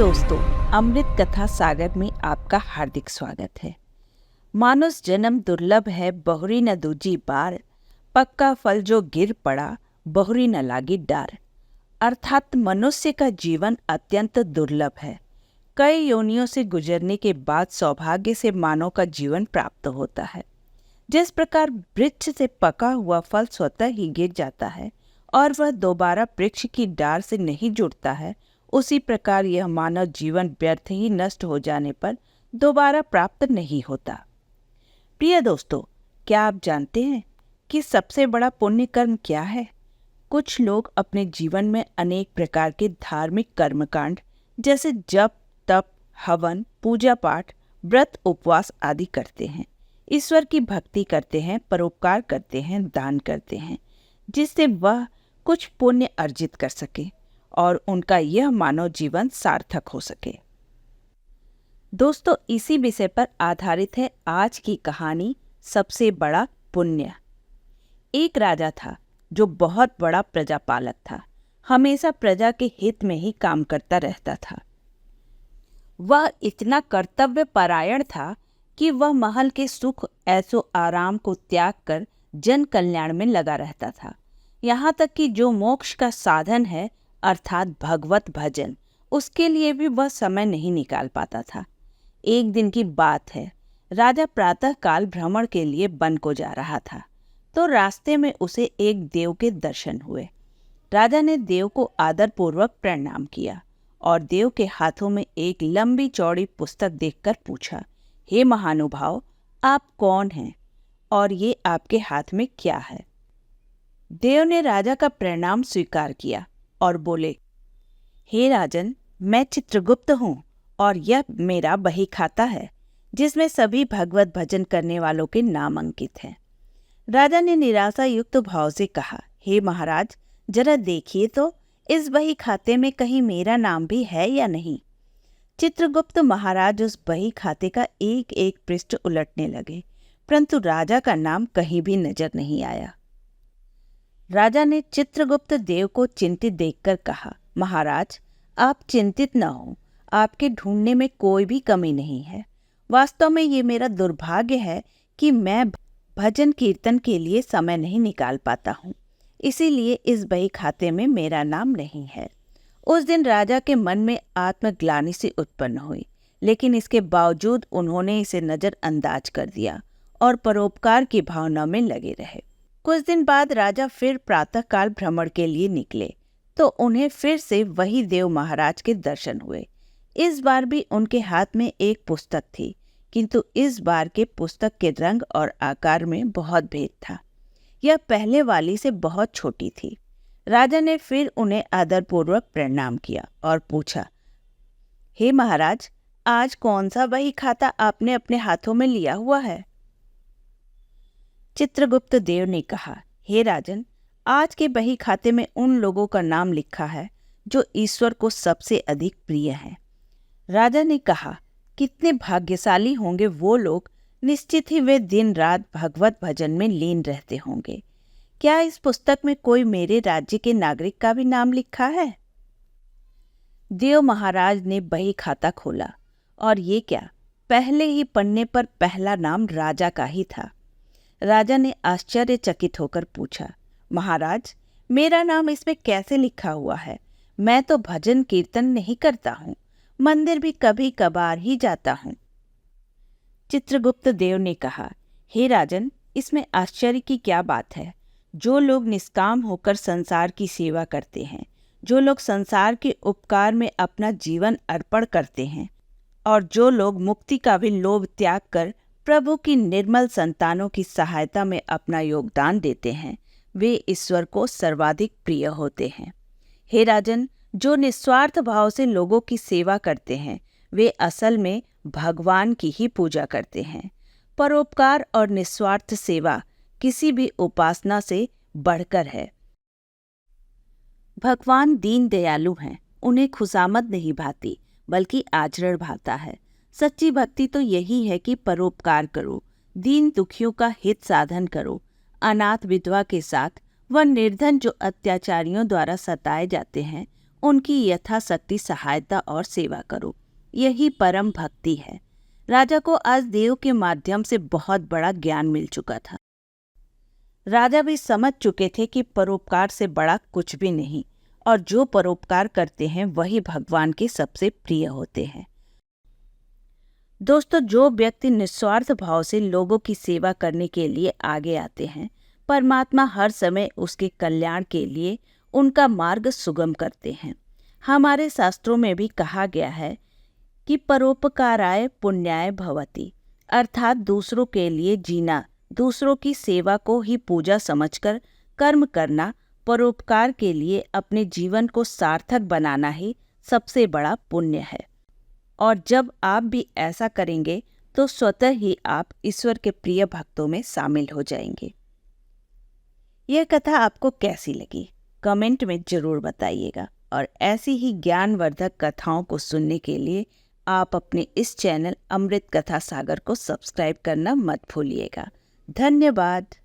दोस्तों, अमृत कथा सागर में आपका हार्दिक स्वागत है। मानुष जन्म दुर्लभ है, बहुरी न दूजी बार। पक्का फल जो गिर पड़ा, बहुरी न लागी डार। अर्थात मनुष्य का जीवन अत्यंत दुर्लभ है। कई योनियों से गुजरने के बाद सौभाग्य से मानव का जीवन प्राप्त होता है। जिस प्रकार वृक्ष से पका हुआ फल स्वतः ही गिर जाता है और वह दोबारा वृक्ष की डार से नहीं जुड़ता है, उसी प्रकार यह मानव जीवन व्यर्थ ही नष्ट हो जाने पर दोबारा प्राप्त नहीं होता। प्रिय दोस्तों, क्या आप जानते हैं कि सबसे बड़ा पुण्य कर्म क्या है? कुछ लोग अपने जीवन में अनेक प्रकार के धार्मिक कर्मकांड जैसे जप, तप, हवन, पूजा पाठ, व्रत, उपवास आदि करते हैं। ईश्वर की भक्ति करते हैं, परोपकार करते हैं, दान करते हैं, जिससे वह कुछ पुण्य अर्जित कर सके और उनका यह मानव जीवन सार्थक हो सके। दोस्तों, इसी विषय पर आधारित है आज की कहानी, सबसे बड़ा पुण्य। एक राजा था जो बहुत बड़ा प्रजापालक था। हमेशा प्रजा के हित में ही काम करता रहता था। वह इतना कर्तव्य परायण था कि वह महल के सुख, ऐसो आराम को त्याग कर जन कल्याण में लगा रहता था। यहाँ तक कि जो मोक्ष का साधन है अर्थात भगवत भजन, उसके लिए भी वह समय नहीं निकाल पाता था। एक दिन की बात है, राजा प्रातः काल भ्रमण के लिए वन को जा रहा था, तो रास्ते में उसे एक देव के दर्शन हुए। राजा ने देव को आदरपूर्वक प्रणाम किया और देव के हाथों में एक लंबी चौड़ी पुस्तक देखकर पूछा, हे महानुभाव, आप कौन हैं और ये आपके हाथ में क्या है? देव ने राजा का प्रणाम स्वीकार किया और बोले, हे राजन, मैं चित्रगुप्त हूँ और यह मेरा बही खाता है जिसमें सभी भगवत भजन करने वालों के नाम अंकित हैं। राजा ने निराशा युक्त भाव से कहा, हे महाराज, जरा देखिए तो इस बही खाते में कहीं मेरा नाम भी है या नहीं। चित्रगुप्त महाराज उस बही खाते का एक एक पृष्ठ उलटने लगे, परंतु राजा का नाम कहीं भी नजर नहीं आया। राजा ने चित्रगुप्त देव को चिंतित देखकर कहा, महाराज, आप चिंतित न हो, आपके ढूंढने में कोई भी कमी नहीं है। वास्तव में ये मेरा दुर्भाग्य है कि मैं भजन कीर्तन के लिए समय नहीं निकाल पाता हूँ, इसीलिए इस बही खाते में मेरा नाम नहीं है। उस दिन राजा के मन में आत्मग्लानि से उत्पन्न हुई, लेकिन इसके बावजूद उन्होंने इसे नजरअंदाज कर दिया और परोपकार की भावना में लगे रहे। कुछ दिन बाद राजा फिर प्रातःकाल भ्रमण के लिए निकले तो उन्हें फिर से वही देव महाराज के दर्शन हुए। इस बार भी उनके हाथ में एक पुस्तक थी, किंतु इस बार के पुस्तक के रंग और आकार में बहुत भेद था। यह पहले वाली से बहुत छोटी थी। राजा ने फिर उन्हें आदरपूर्वक प्रणाम किया और पूछा, हे महाराज, आज कौन सा बही खाता आपने अपने हाथों में लिया हुआ है? चित्रगुप्त देव ने कहा, हे राजन, आज के बही खाते में उन लोगों का नाम लिखा है जो ईश्वर को सबसे अधिक प्रिय हैं। राजा ने कहा, कितने भाग्यशाली होंगे वो लोग, निश्चित ही वे दिन रात भगवत भजन में लीन रहते होंगे। क्या इस पुस्तक में कोई मेरे राज्य के नागरिक का भी नाम लिखा है? देव महाराज ने बही खाता खोला और ये क्या, पहले ही पन्ने पर पहला नाम राजा का ही था। राजा ने आश्चर्यचकित होकर पूछा, महाराज, मेरा नाम इसमें कैसे लिखा हुआ है? मैं तो भजन कीर्तन नहीं करता हूँ, मंदिर भी कभी कभार ही जाता हूँ। चित्रगुप्त देव ने कहा, हे राजन, इसमें आश्चर्य की क्या बात है? जो लोग निष्काम होकर संसार की सेवा करते हैं, जो लोग संसार के उपकार में अपना जीवन अर्पण करते हैं और जो लोग मुक्ति का भी लोभ त्याग कर प्रभु की निर्मल संतानों की सहायता में अपना योगदान देते हैं, वे ईश्वर को सर्वाधिक प्रिय होते हैं। हे राजन, जो निस्वार्थ भाव से लोगों की सेवा करते हैं, वे असल में भगवान की ही पूजा करते हैं। परोपकार और निस्वार्थ सेवा किसी भी उपासना से बढ़कर है। भगवान दीन दयालु हैं, उन्हें खुशामद नहीं भाती बल्कि आचरण भाता है। सच्ची भक्ति तो यही है कि परोपकार करो, दीन दुखियों का हित साधन करो, अनाथ विधवा के साथ व निर्धन जो अत्याचारियों द्वारा सताए जाते हैं उनकी यथाशक्ति सहायता और सेवा करो। यही परम भक्ति है। राजा को आज देव के माध्यम से बहुत बड़ा ज्ञान मिल चुका था। राजा भी समझ चुके थे कि परोपकार से बड़ा कुछ भी नहीं, और जो परोपकार करते हैं वही भगवान के सबसे प्रिय होते हैं। दोस्तों, जो व्यक्ति निस्वार्थ भाव से लोगों की सेवा करने के लिए आगे आते हैं, परमात्मा हर समय उसके कल्याण के लिए उनका मार्ग सुगम करते हैं। हमारे शास्त्रों में भी कहा गया है कि परोपकाराय पुण्याय भवति, अर्थात दूसरों के लिए जीना, दूसरों की सेवा को ही पूजा समझकर कर्म करना, परोपकार के लिए अपने जीवन को सार्थक बनाना ही सबसे बड़ा पुण्य है। और जब आप भी ऐसा करेंगे तो स्वतः ही आप ईश्वर के प्रिय भक्तों में शामिल हो जाएंगे। यह कथा आपको कैसी लगी कमेंट में जरूर बताइएगा, और ऐसी ही ज्ञानवर्धक कथाओं को सुनने के लिए आप अपने इस चैनल अमृत कथा सागर को सब्सक्राइब करना मत भूलिएगा। धन्यवाद।